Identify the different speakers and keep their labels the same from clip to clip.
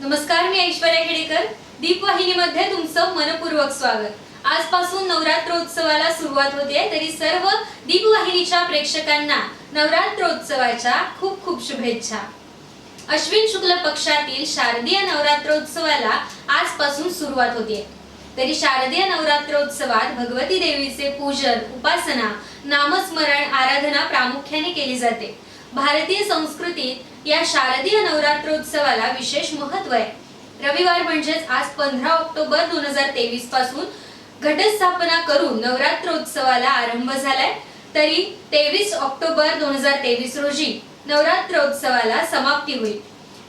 Speaker 1: नमस्कार, मी ऐश्वर्या खेडेकर. दीपवाहिनीमध्ये तुमचं मनपूर्वक स्वागत. आजपासून नवरात्रोत्सवाला सुरुवात होते, तरी सर्व दीपवाहिनीच्या प्रेक्षकांना नवरात्रोत्सवाच्या खूप खूप शुभेच्छा. अश्विन शुक्ल पक्षातील शारदीय नवरात्रोत्सवाला आजपासून सुरुवात होते. तरी शारदीय नवरात्रोत्सवात भगवती देवीचे पूजन, उपासना, नामस्मरण, आराधना प्रामुख्याने केली जाते. भारतीय संस्कृतीत या शारदीय नवरात्रोत्सवाला विशेष महत्त्व आहे. रविवार म्हणजेच आज 15 ऑक्टोबर 2023 पासून घटस्थापना करून नवरात्रोत्सवाला आरंभ झालाय. तरी 23 ऑक्टोबर 2023 रोजी नवरात्रोत्सवाला समाप्ती होईल.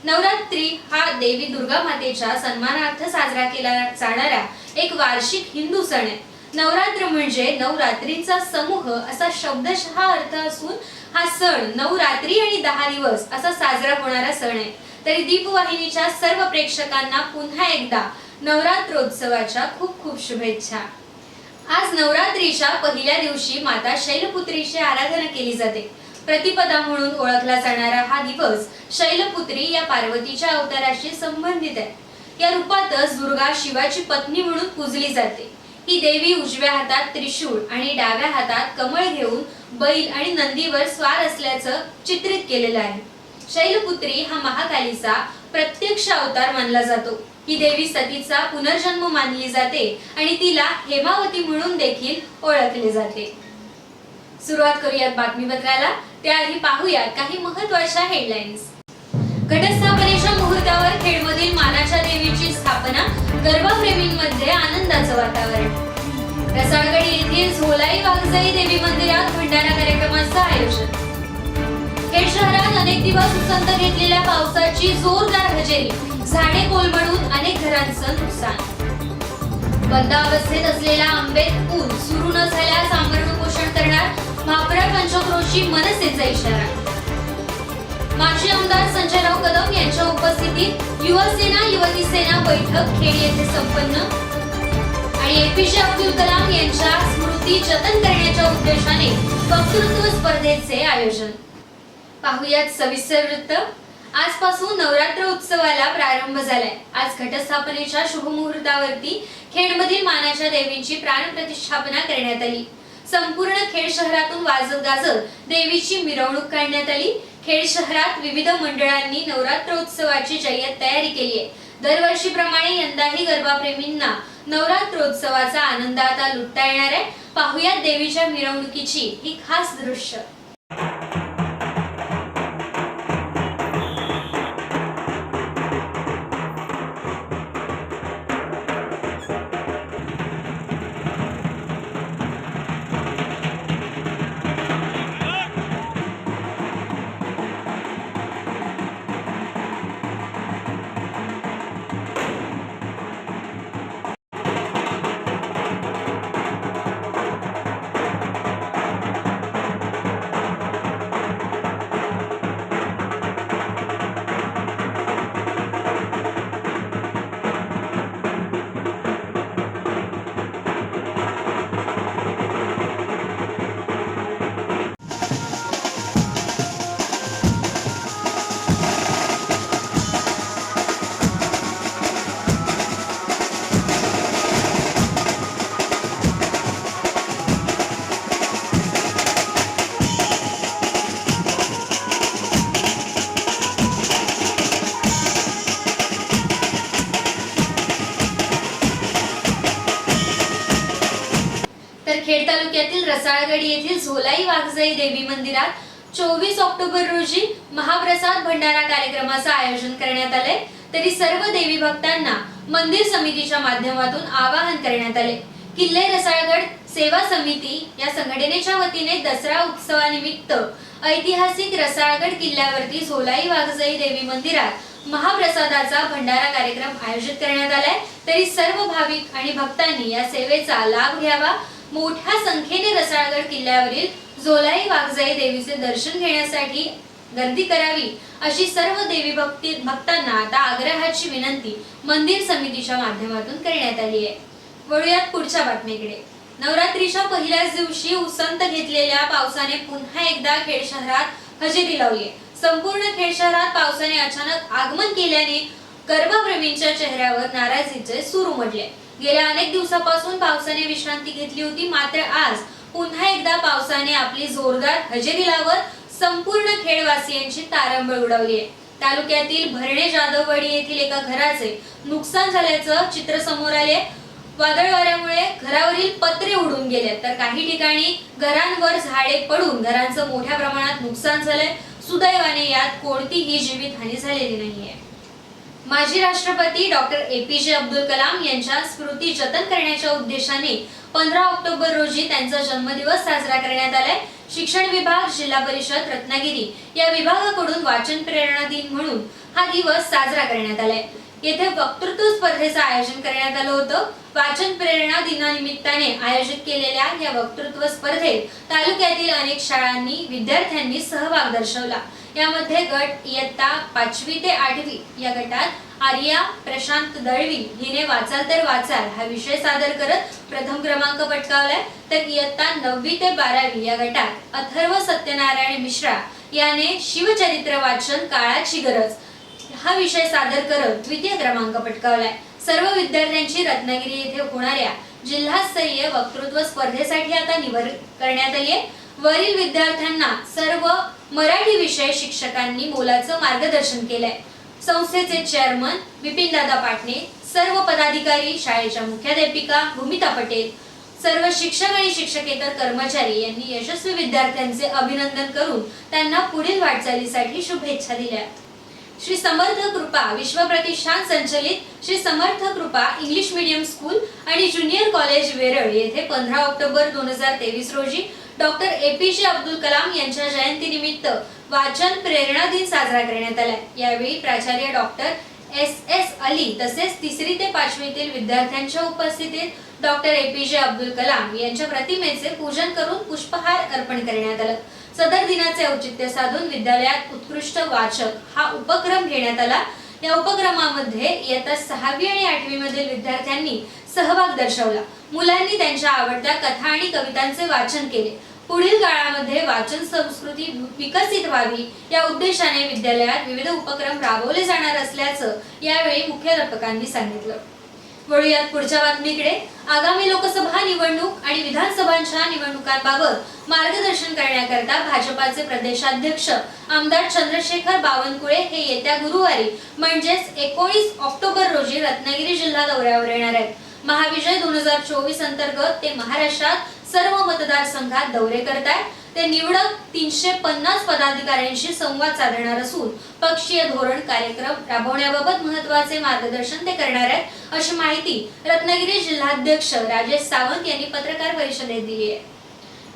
Speaker 1: नवरात्री हा देवी दुर्गा मातेच्या सन्मानार्थ साजरा केला जाणारा एक वार्षिक हिंदू सण आहे. नवरात्र म्हणजे नवरात्रींचा समूह असा शब्दशः अर्थ असून हा सण 9 रात्री आणि 10 दिवस असा साजरा होणारा सण आहे. तरी दीपवाहिनीच्या सर्व प्रेक्षकांना पुन्हा एकदा नवरात्रोत्सवाच्या खूप खूप शुभेच्छा. आज नवरात्रीच्या पहिल्या दिवशी माता शैलपुत्रीची आराधना केली जाते. प्रतिपदा म्हणून ओळखला जाणारा हा दिवस शैलपुत्री या पार्वतीच्या अवताराशी संबंधित आहे. या रूपातच दुर्गा शिवाची पत्नी म्हणून पूजली जाते. ही देवी उजव्या हातात त्रिशूळ आणि डाव्या हातात कमळ घेऊन बैल आणि नंदीवर स्वार असल्याचं चित्रित केलेलं आहे. शैलपुत्री हा महाकालीचा प्रत्यक्ष अवतार मानला जातो. ही देवी सतीचा पुनर्जन्म मानली जाते आणि तिला हेमावती म्हणून देखील ओळखले जाते. सुरुवात करूयात बातमीपत्राला. त्याआधी पाहूयात काही महत्त्वाच्या हेडलाईन्स. घटस्थापनेच्या मुहूर्तावर खेडमधील मानाच्या देवीची स्थापना, गरबाप्रेमींमध्ये आनंदाचं वातावरण. रसाळगड येथील झोलाई वाघजाई देवी मंदिरात भंडारा कार्यक्रमाचं आयोजन. खेड शहरात अनेक दिवस उसंत घेतलेल्या पावसाची जोरदार हजेरी, झाडे कोलमडून अनेक घरांचं नुकसान. बंद अवस्थेत असलेला आंबेत पूल सुरू न झाल्यास आमरण उपोषण करणार, महापौर पंचक्रोशी मनसेचा इशारा. माजी आमदार संजयराव कदम यांच्या उपस्थितीत युवसेना युवती सेना बैठक खेड येथे संपन्न. आणि एपीजे अब्दुल कलाम यांच्या स्मृती जतन करण्याच्या उद्देशाने वक्तृत्व स्पर्धेचे आयोजन. पाहुयात सविस्तर वृत्त. आजपासून नवरात्र उत्सवाला प्रारंभ झालाय. आज घटस्थापनेच्या शुभ मुहूर्तावरती खेडमधील मानाच्या देवींची प्राणप्रतिष्ठापना करण्यात आली. संपूर्ण खेड शहरातून वाजत गाजत देवीची मिरवणूक काढण्यात आली. खेड शहरात विविध मंडळांनी नवरात्रोत्सवाची जय्यत तयारी केली आहे. दरवर्षीप्रमाणे यंदाही गरबाप्रेमींना नवरात्रोत्सवाचा आनंद आता लुटता येणार आहे. पाहुयात देवीच्या मिरवणुकीची ही खास दृश्य. खेड तालुक्यातील रसाळगड येथील झोलाई वाघजाई देवी मंदिरात 24 ऑक्टोबर रोजी महाप्रसाद भंडारा कार्यक्रमाचं आयोजन करण्यात आले. तरी सर्व देवी भक्तांना मंदिर समितीच्या माध्यमातून आवाहन करण्यात आले. किल्ले रसाळगड सेवा समिती या संघटनेच्या वतीने दसरा उत्सवानिमित्त ऐतिहासिक रसाळगड किल्ल्यावरती झोलाई वाघजाई देवी मंदिरात महाप्रसादाचा भंडारा कार्यक्रम आयोजित करण्यात आलाय. तरी सर्व भाविक आणि भक्तांनी या सेवेचा लाभ घ्यावा. मोठ्या संख्येने रसाळगड किल्ल्यावरील झोलाई वाघजाई देवीचे दर्शन घेण्यासाठी गर्दी करावी अशी सर्व देवी भक्तांना आता आग्रहाची विनंती मंदिर समितीच्या माध्यमातून करण्यात आली आहे. वळूयात पुढच्या बातमीकडे. नवरात्रीच्या पहिल्याच दिवशी उसंत घेतलेल्या पावसाने पुन्हा एकदा खेड शहरात हजेरी लावली. संपूर्ण खेड शहरात पावसाने अचानक आगमन केल्याने कर्मप्रेमींच्या चेहऱ्यावर नाराजीचे सूर उमटले. गेल्या अनेक दिवसापासून पावसाने विश्रांती घेतली होती, मात्र आज पुन्हा एकदा पावसाने आपली जोरदार हजेरी लावत संपूर्ण खेडवासियांची तारंबळ उडवली आहे. तालुक्यातील भरणे जाधववाडी येथील एका घराचे नुकसान झाल्याचं चित्र समोर आले. वादळ वाऱ्यामुळे घरावरील पत्रे उडून गेले, तर काही ठिकाणी घरांवर झाडे पडून घरांचं मोठ्या प्रमाणात नुकसान झालंय. सुदैवाने यात कोणतीही जीवितहानी झालेली नाहीये. माजी राष्ट्रपती डॉक्टर APJ अब्दुल कलाम यांच्या स्मृती जतन करण्याच्या उद्देशाने 15 ऑक्टोबर रोजी त्यांचा जन्मदिवस साजरा करण्यात आलाय. शिक्षण विभाग, जिल्हा परिषद रत्नागिरी या विभागाकडून वाचन प्रेरणा दिन म्हणून हा दिवस साजरा करण्यात आलाय. येथे वक्तृत्व स्पर्धेचं आयोजन करण्यात आलं होतं. वाचन प्रेरणा दिनानिमित्ताने आयोजित केलेल्या या वक्तृत्व स्पर्धेत तालुक्यातील अनेक शाळांनी विद्यार्थ्यांनी सहभाग दर्शवला. यामध्ये गट इयत्ता 5वी ते 8वी या गटात आर्या प्रशांत दळवी हिने वाचाल तर वाचाल हा विषय सादर करत प्रथम क्रमांक पटकावलाय, तर इयत्ता 9वी ते 12वी या गटात अथर्व सत्यनारायण मिश्रा याने शिवचरित्र वाचन काळाची गरज हा विषय सादर करत द्वितीय क्रमांक पटकावलाय. सर्व विद्यार्थ्यांची रत्नागिरी येथे होणाऱ्या जिल्हास्तरीय वक्तृत्व स्पर्धेसाठी आता निवड करण्यात आली आहे. वरील विद्यार्थ्यांना सर्व मराठी विषय शिक्षकांनी मोलाचं मार्गदर्शन केलंय. संस्थेचे चेअरमन विपिनदादा पाटणे, सर्व पदाधिकारी, शाळेच्या मुख्याध्यापिका भूमिता पटेल, सर्व शिक्षक आणि शिक्षकेतर कर्मचारी यांनी यशस्वी विद्यार्थ्यांचे अभिनंदन करून त्यांना पुढील वाटचालीसाठी शुभेच्छा दिल्या. श्री समर्थ कृपा विश्वप्रतिष्ठान संचलित श्री समर्थ कृपा इंग्लिश मीडियम स्कूल आणि ज्युनियर कॉलेज वेरळ येथे 15 ऑक्टोबर 2023 रोजी डॉक्टर APJ अब्दुल कलाम यांच्या जयंतीनिमित्त वाचन प्रेरणा दिन साजरा करण्यात आला. यावेळी प्राचार्य डॉक्टर SS अली तसेच 3री ते 5वीतील विद्यार्थ्यांच्या उपस्थितीत डॉक्टर APJ अब्दुल कलाम यांच्या प्रतिमेचे पूजन करून पुष्पहार अर्पण करण्यात आला. सदर दिनाचे औचित्य साधून विद्यालयात उत्कृष्ट वाचक हा उपक्रम घेण्यात आला. या उपक्रमामध्ये इयत्ता 6वी आणि 8वी मधील विद्यार्थ्यांनी सहभाग दर्शवला. मुलांनी त्यांच्या आवडत्या कथा आणि कवितांचे वाचन केले. पुढील काळामध्ये वाचन संस्कृती विकसित व्हावी या उद्देशाने विद्यालयात विविध उपक्रम राबवले जाणार असल्याचं यावेळी मुख्याध्यापकांनी सांगितलं. वळूयात पुढच्या बातमीकडे. आगामी लोकसभा निवडणूक आणि विधानसभांच्या निवडणुकांबाबत मार्गदर्शन करण्याकरता भाजपाचे प्रदेशाध्यक्ष आमदार चंद्रशेखर बावनकुळे हे येत्या गुरुवारी म्हणजेच 19 ऑक्टोबर रोजी रत्नागिरी जिल्हा दौऱ्यावर येणार आहेत. महाविजय 2024 अंतर्गत ते महाराष्ट्रात सर्व मतदारसंघात दौरे करतायत. ते निवडक 350 पदाधिकाऱ्यांशी संवाद साधणार असून पक्षीय धोरण कार्यक्रम राबवण्याबाबत महत्त्वाचे मार्गदर्शन ते करणार आहेत, अशी माहिती रत्नागिरी जिल्हाध्यक्ष राजेश सावंत यांनी पत्रकार परिषदेत दिली आहे.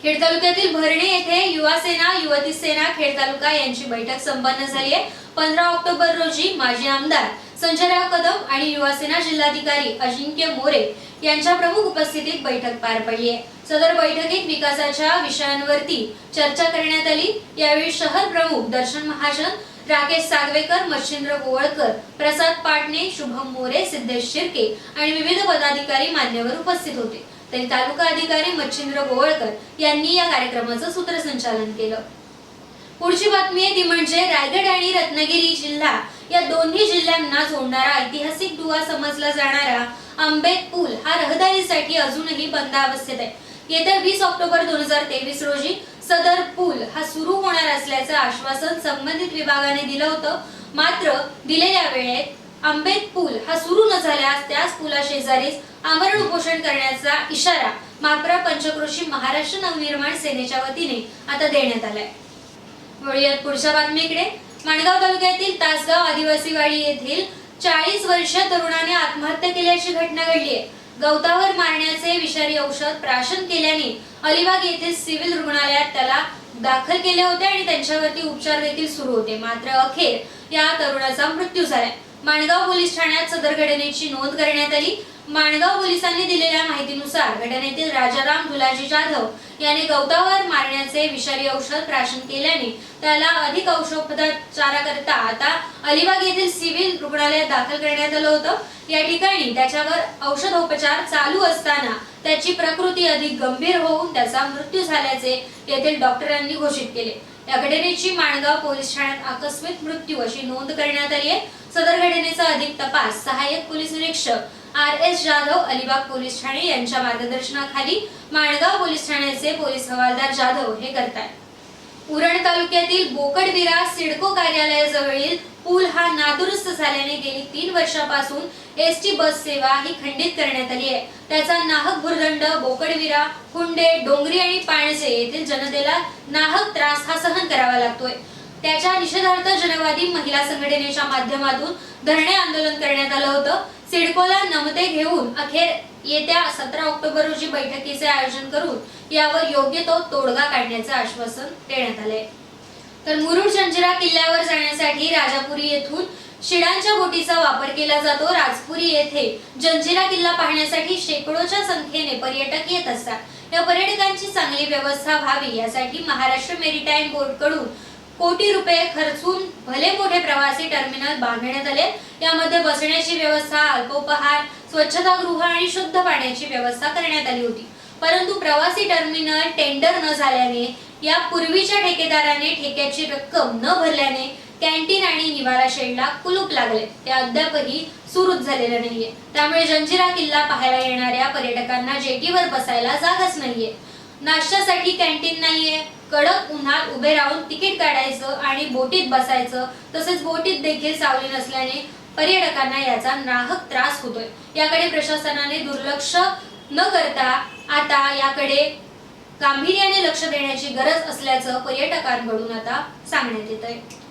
Speaker 1: खेड तालुक्यातील भरणे येथे युवा सेना युवती सेना खेड तालुका यांची बैठक संपन्न झाली आहे. 15 ऑक्टोबर रोजी माजी आमदार संजयराव कदम आणि युवा सेना जिल्हाधिकारी अजिंक्य मोरे यांच्या प्रमुख उपस्थितीत बैठक पार पडली आहे. सदर बैठकीत विकासाच्या विषयांवरती चर्चा करण्यात आली. यावेळी शहर प्रमुख दर्शन महाजन, राकेश सागवेकर, मच्छिंद्र गोवळकर, प्रसाद पाटणे, शुभम मोरे, सिद्धेश शिर्के आणि विविध पदाधिकारी मान्यवर उपस्थित होते. तरी तालुका अधिकारी मच्छिंद्र गोवळकर यांनी या कार्यक्रमाचं सूत्रसंचालन केलं. पुढची बातमी आहे ती म्हणजे रायगड आणि रत्नागिरी जिल्हा या दोन्ही जिल्ह्यांना जोडणारा ऐतिहासिक दुवा समजला जाणारा आंबेत पूल हा रहदारीसाठी अजूनही बंद अवस्थेत आहे. येत्या 20 ऑक्टोबर 2023 रोजी सदर पूल हा सुरू होणार असल्याचं आश्वासन संबंधित विभागाने दिलं होतं. मात्र दिलेल्या वेळेत आंबेत पूल हा सुरू न झाल्यास त्याच पुलाशेजारीच आमरण उपोषण करण्याचा इशारा माप्रा पंचक्रोशी महाराष्ट्र नवनिर्माण सेनेच्या वतीने आता देण्यात आलाय. वळूयात पुढच्या बातमीकडे. माणगाव तालुक्यातील तासगाव आदिवासीवाडी येथील 40 वर्षीय तरुणाने आत्महत्या केल्याची घटना घडली आहे. गवतावर मारण्याचे विषारी औषध प्राशन केल्याने अलिबाग येथील सिव्हिल रुग्णालयात त्याला दाखल केले होते आणि त्यांच्यावरती उपचार देखील सुरू होते. मात्र अखेर या तरुणाचा मृत्यू झाला. माणगाव पोलीस ठाण्यात सदर घटनेची नोंद करण्यात आली. माणगाव पोलिसांनी दिलेल्या माहितीनुसार घटनेतील राजाराम दुलाजी जाधव याने गवतावर मारण्याचे विषारी औषध प्राशन केल्याने त्याला अधिक औषधोपचाराकरता आता अलिबाग येथील सिव्हिल रुग्णालयात दाखल करण्यात आलं होतं. या ठिकाणी त्याच्यावर औषधोपचार चालू असताना त्याची प्रकृती अधिक गंभीर होऊन त्याचा मृत्यू झाल्याचे येथील डॉक्टरांनी घोषित केले. या घटनेची माणगाव पोलीस ठाण्यात आकस्मिक मृत्यू अशी नोंद करण्यात आली आहे। सदर घटनेचा अधिक तपास सहाय्यक पोलीस निरीक्षक RS जाधव अलिबाग पोलीस ठाणे यांच्या मार्गदर्शनाखाली माणगाव पोलीस ठाण्याचे पोलीस हवालदार जाधव हे करतात। उरण तालुक्यातील बोकडविरा सिडको कार्यालयाजवळील पूल हा नादुरुस्त झाल्याने गेली 3 वर्षापासून एसटी बस सेवा ही खंडित करण्यात आली आहे। त्याचा नाहक भुर्दंड बोकडविरा, हुंडे, डोंगरी आणि पाणजे येथील जनतेला नाहक त्रास हा सहन करावा लागतोय। त्याच्या निषेधार्थ जनवादी महिला संघटनेच्या माध्यमातून धरणे आंदोलन करण्यात आलं होतं। सिडकोला नमते घेऊन अखेर येत्या 17 ऑक्टोबर रोजी बैठकीचे आयोजन करून यावर योग्य तो तोडगा काढण्याचे आश्वासन देण्यात आले। तर मुरुड जंजिरा किल्ल्यावर जाण्यासाठी राजापुरी येथून शिडांच्या बोटीचा वापर केला जातो। राजपुरी येथे जंजिरा किल्ला पाहण्यासाठी शेकडोच्या संख्येने पर्यटक येत असतात। या पर्यटकांची चांगली व्यवस्था व्हावी यासाठी महाराष्ट्र मेरीटाईम बोर्ड कडून कोटी रुपये खर्चून भले मोठे प्रवासी टर्मिनल बांधण्यात आले। यामध्ये बसण्याची व्यवस्था, अल्पोपहार, स्वच्छतागृह आणि शुद्ध पाण्याची व्यवस्था करण्यात आली होती। परंतु प्रवासी टर्मिनल टेंडर न झाल्याने या पूर्वीच्या ठेकेदाराने ठेक्याची रक्कम न भरल्याने कॅन्टीन आणि निवारा शेडला कुलूप लागले। ते अद्यापही सुरूच झालेले नाहीये। त्यामुळे जंजिरा किल्ला पाहायला येणाऱ्या पर्यटकांना जेटीवर बसायला जागाच नाहीये, नाश्त्यासाठी कॅन्टीन नाहीये, कडक उन्हात उभे राहून तिकीट काढायचं आणि बोटीत बसायचं, तसेच बोटीत देखील सावली नसल्याने पर्यटकांना याचा नाहक त्रास होतोय। याकडे प्रशासनाने दुर्लक्ष न करता आता याकडे गांभीर्याने लक्ष देण्याची गरज असल्याचं पर्यटकांकडून आता सांगण्यात येत आहे।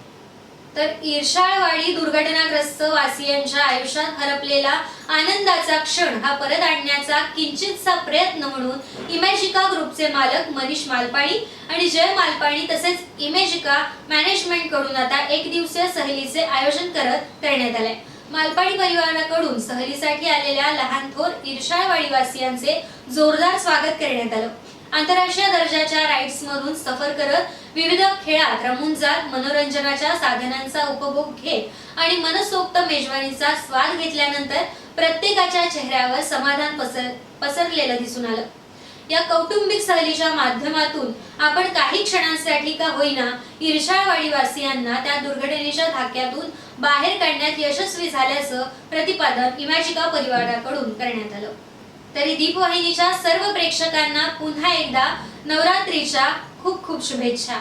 Speaker 1: तर इर्षाळवाडी दुर्घटनाग्रस्त वासियांच्या आयुष्यात हरपलेला आनंदाचा क्षण हा परत आणण्याचा किंचितसा प्रयत्न म्हणून इमॅजिका ग्रुपचे मालक मनीष मालपाणी आणि जय मालपाणी तसेच इमॅजिका मॅनेजमेंट कडून आता 1 दिवसीय सहलीचे आयोजन करण्यात आले। मालपाणी परिवाराकडून सहलीसाठी आलेल्या लहान थोर इर्षाळवाडी वासियांचे जोरदार स्वागत करण्यात आलं। आंतरराष्ट्रीय दर्जाच्या राईड्स मधून सफर करत विविध खेळात रमून जात मनोरंजनाच्या साधनांचा उपभोग घेत आणि मनसोक्त मेजवानीचा स्वाद घेतल्यानंतर प्रत्येकाच्या चेहऱ्यावर समाधान पसरलेलं दिसून आलं। या कौटुंबिक सहलीच्या माध्यमातून आपण काही क्षणांसाठी का होईना इर्षाळवाडी वासियांना त्या दुर्घटनेच्या धाक्यातून बाहेर काढण्यात यशस्वी झाल्याचं प्रतिपादन इमॅजिका परिवाराकडून करण्यात आलं। तरी दीपवाहिनीच्या सर्व प्रेक्षकांना पुन्हा एकदा नवरात्रीच्या खूप खूप शुभेच्छा।